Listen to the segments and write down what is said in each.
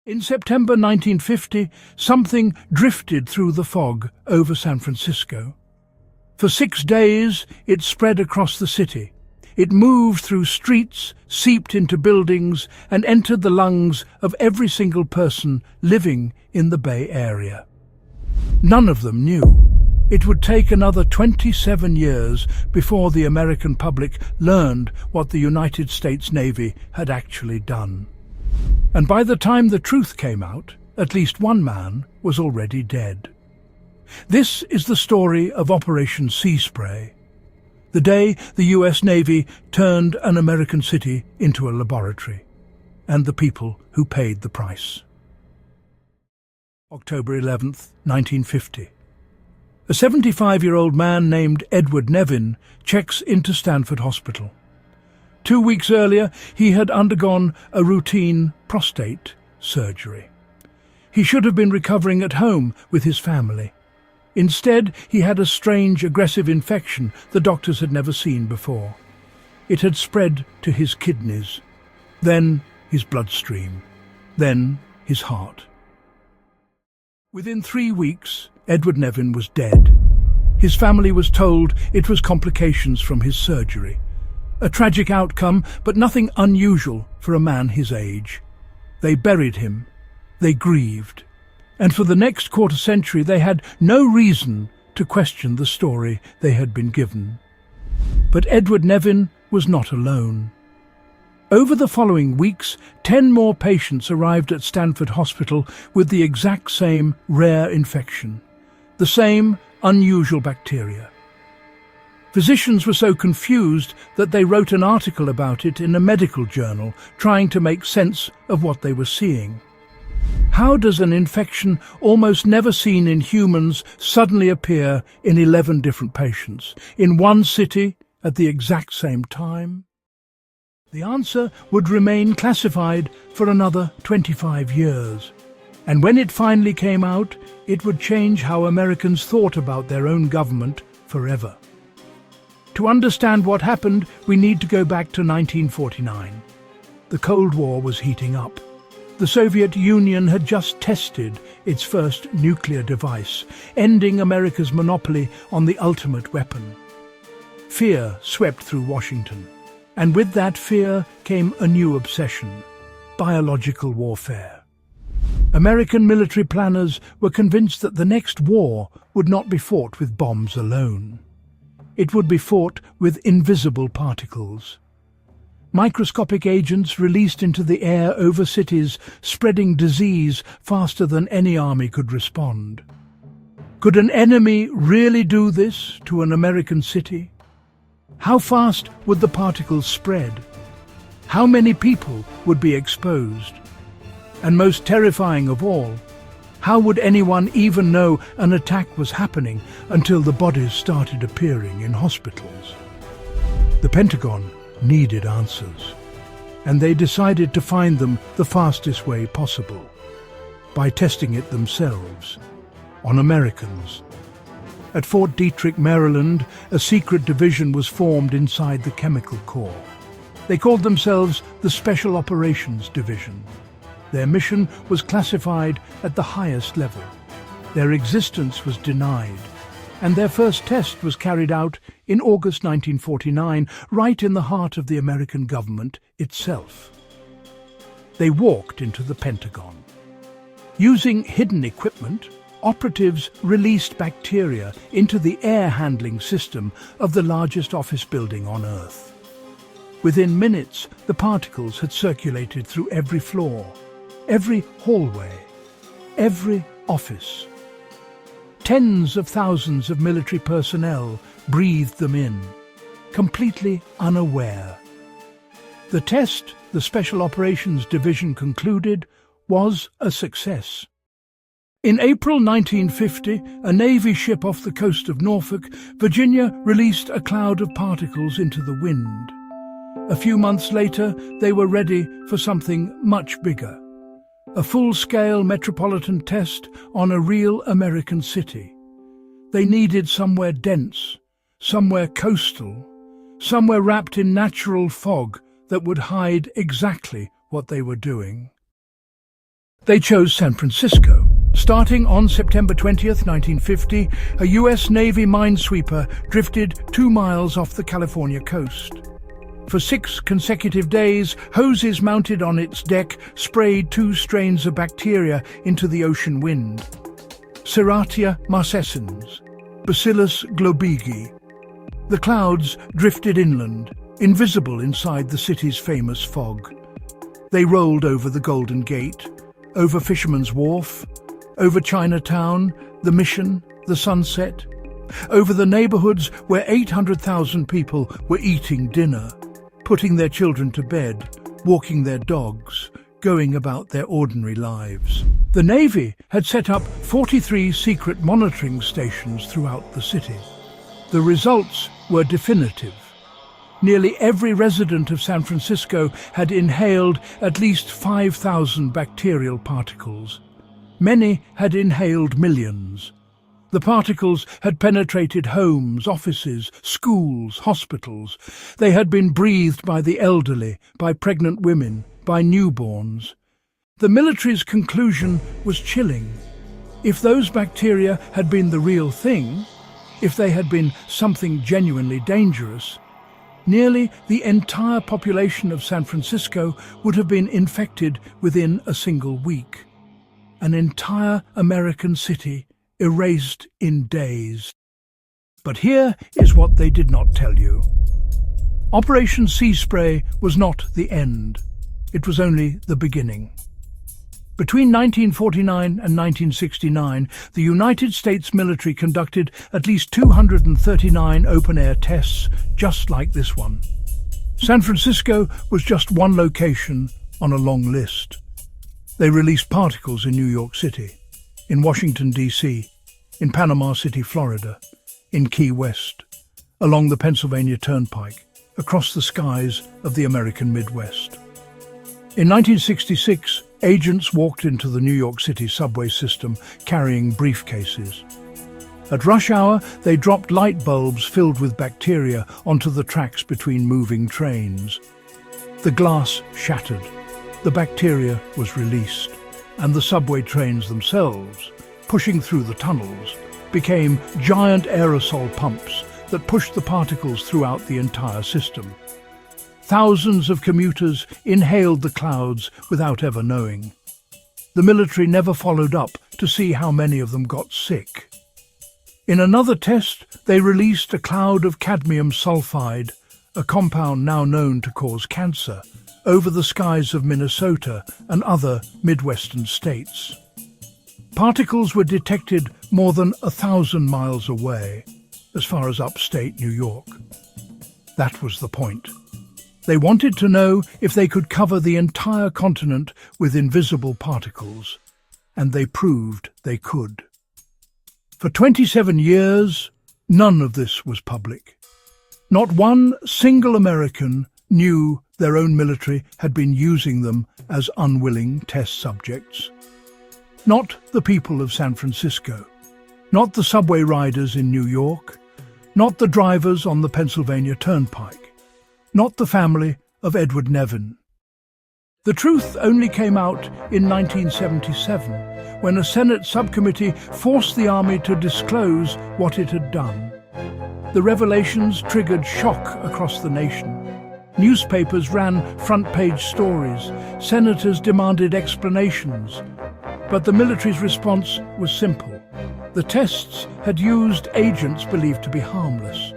In September 1950, something drifted through the fog over San Francisco. For 6 days, it spread across the city. It moved through streets, seeped into buildings, and entered the lungs of every single person living in the Bay Area. None of them knew. It would take another 27 years before the American public learned what the United States Navy had actually done. And by the time the truth came out, at least one man was already dead. This is the story of Operation Sea Spray, the day the US Navy turned an American city into a laboratory, and the people who paid the price. October 11th, 1950. A 75-year-old man named Edward Nevin checks into Stanford Hospital. 2 weeks earlier, he had undergone a routine prostate surgery. He should have been recovering at home with his family. Instead, he had a strange, aggressive infection the doctors had never seen before. It had spread to his kidneys, then his bloodstream, then his heart. Within 3 weeks, Edward Nevin was dead. His family was told it was complications from his surgery. A tragic outcome, but nothing unusual for a man his age. They buried him. They grieved. And for the next quarter-century they had no reason to question the story they had been given. But Edward Nevin was not alone. Over the following weeks, 10 more patients arrived at Stanford Hospital with the exact same rare infection, the same unusual bacteria. Physicians were so confused that they wrote an article about it in a medical journal, trying to make sense of what they were seeing. How does an infection almost never seen in humans suddenly appear in 11 different patients, in one city, at the exact same time? The answer would remain classified for another 25 years. And when it finally came out, it would change how Americans thought about their own government forever. To understand what happened, we need to go back to 1949. The Cold War was heating up. The Soviet Union had just tested its first nuclear device, ending America's monopoly on the ultimate weapon. Fear swept through Washington, and with that fear came a new obsession: biological warfare. American military planners were convinced that the next war would not be fought with bombs alone. It would be fought with invisible particles. Microscopic agents released into the air over cities, spreading disease faster than any army could respond. Could an enemy really do this to an American city? How fast would the particles spread? How many people would be exposed? And most terrifying of all, how would anyone even know an attack was happening until the bodies started appearing in hospitals? The Pentagon needed answers, and they decided to find them the fastest way possible, by testing it themselves, on Americans. At Fort Detrick, Maryland, a secret division was formed inside the Chemical Corps. They called themselves the Special Operations Division. Their mission was classified at the highest level. Their existence was denied, and their first test was carried out in August 1949, right in the heart of the American government itself. They walked into the Pentagon. Using hidden equipment, operatives released bacteria into the air handling system of the largest office building on Earth. Within minutes, the particles had circulated through every floor, every hallway, every office. Tens of thousands of military personnel breathed them in, completely unaware. The test, the Special Operations Division concluded, was a success. In April 1950, a Navy ship off the coast of Norfolk, Virginia, released a cloud of particles into the wind. A few months later, they were ready for something much bigger. A full-scale metropolitan test on a real American city. They needed somewhere dense, somewhere coastal, somewhere wrapped in natural fog that would hide exactly what they were doing. They chose San Francisco. Starting on September 20th, 1950, a U.S. Navy minesweeper drifted 2 miles off the California coast. For 6 consecutive days, hoses mounted on its deck sprayed 2 strains of bacteria into the ocean wind. Serratia marcescens, Bacillus globigii. The clouds drifted inland, invisible inside the city's famous fog. They rolled over the Golden Gate, over Fisherman's Wharf, over Chinatown, the Mission, the Sunset, over the neighborhoods where 800,000 people were eating dinner, putting their children to bed, walking their dogs, going about their ordinary lives. The Navy had set up 43 secret monitoring stations throughout the city. The results were definitive. Nearly every resident of San Francisco had inhaled at least 5,000 bacterial particles. Many had inhaled millions. The particles had penetrated homes, offices, schools, hospitals. They had been breathed by the elderly, by pregnant women, by newborns. The military's conclusion was chilling. If those bacteria had been the real thing, if they had been something genuinely dangerous, nearly the entire population of San Francisco would have been infected within a single week. An entire American city erased in days. But here is what they did not tell you. Operation Sea Spray was not the end. It was only the beginning. Between 1949 and 1969, the United States military conducted at least 239 open-air tests just like this one. San Francisco was just one location on a long list. They released particles in New York City, in Washington, D.C., in Panama City, Florida, in Key West, along the Pennsylvania Turnpike, across the skies of the American Midwest. In 1966, agents walked into the New York City subway system carrying briefcases. At rush hour, they dropped light bulbs filled with bacteria onto the tracks between moving trains. The glass shattered, the bacteria was released, and the subway trains themselves, pushing through the tunnels, became giant aerosol pumps that pushed the particles throughout the entire system. Thousands of commuters inhaled the clouds without ever knowing. The military never followed up to see how many of them got sick. In another test, they released a cloud of cadmium sulfide, a compound now known to cause cancer, over the skies of Minnesota and other Midwestern states. Particles were detected more than 1,000 miles away, as far as upstate New York. That was the point. They wanted to know if they could cover the entire continent with invisible particles, and they proved they could. For 27 years, none of this was public. Not one single American knew their own military had been using them as unwilling test subjects. Not the people of San Francisco, not the subway riders in New York, not the drivers on the Pennsylvania Turnpike, not the family of Edward Nevin. The truth only came out in 1977, when a Senate subcommittee forced the Army to disclose what it had done. The revelations triggered shock across the nation. Newspapers ran front-page stories. Senators demanded explanations. But the military's response was simple. The tests had used agents believed to be harmless.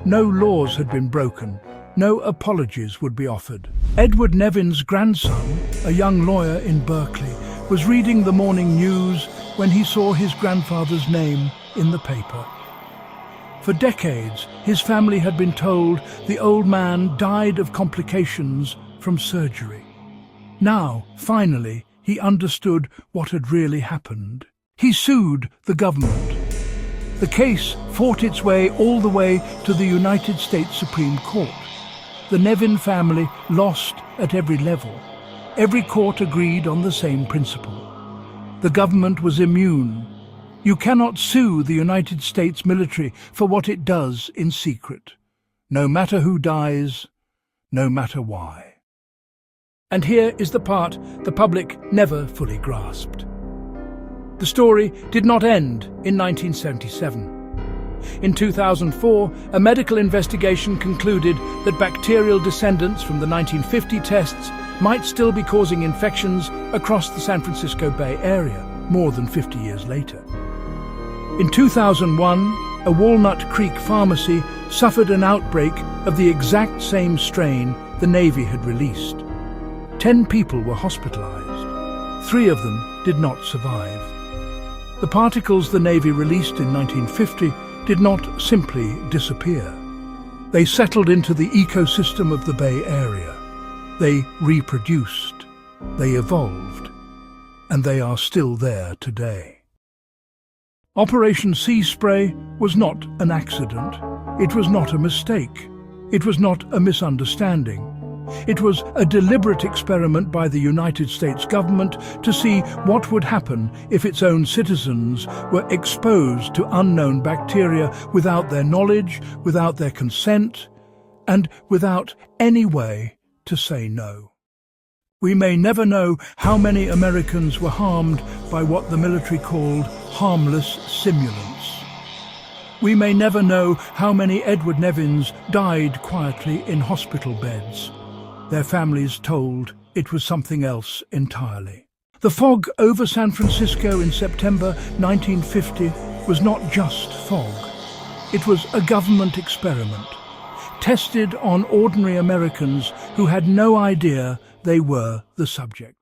No laws had been broken. No apologies would be offered. Edward Nevin's grandson, a young lawyer in Berkeley, was reading the morning news when he saw his grandfather's name in the paper. For decades, his family had been told the old man died of complications from surgery. Now, finally, he understood what had really happened. He sued the government. The case fought its way all the way to the United States Supreme Court. The Nevin family lost at every level. Every court agreed on the same principle. The government was immune. You cannot sue the United States military for what it does in secret, no matter who dies, no matter why. And here is the part the public never fully grasped. The story did not end in 1977. In 2004, a medical investigation concluded that bacterial descendants from the 1950 tests might still be causing infections across the San Francisco Bay Area, more than 50 years later. In 2001, a Walnut Creek pharmacy suffered an outbreak of the exact same strain the Navy had released. 10 people were hospitalized. 3 of them did not survive. The particles the Navy released in 1950 did not simply disappear. They settled into the ecosystem of the Bay Area. They reproduced, they evolved, and they are still there today. Operation Sea Spray was not an accident. It was not a mistake. It was not a misunderstanding. It was a deliberate experiment by the United States government to see what would happen if its own citizens were exposed to unknown bacteria without their knowledge, without their consent, and without any way to say no. We may never know how many Americans were harmed by what the military called harmless simulants. We may never know how many Edward Nevins died quietly in hospital beds. Their families told it was something else entirely. The fog over San Francisco in September 1950 was not just fog. It was a government experiment, tested on ordinary Americans who had no idea they were the subject.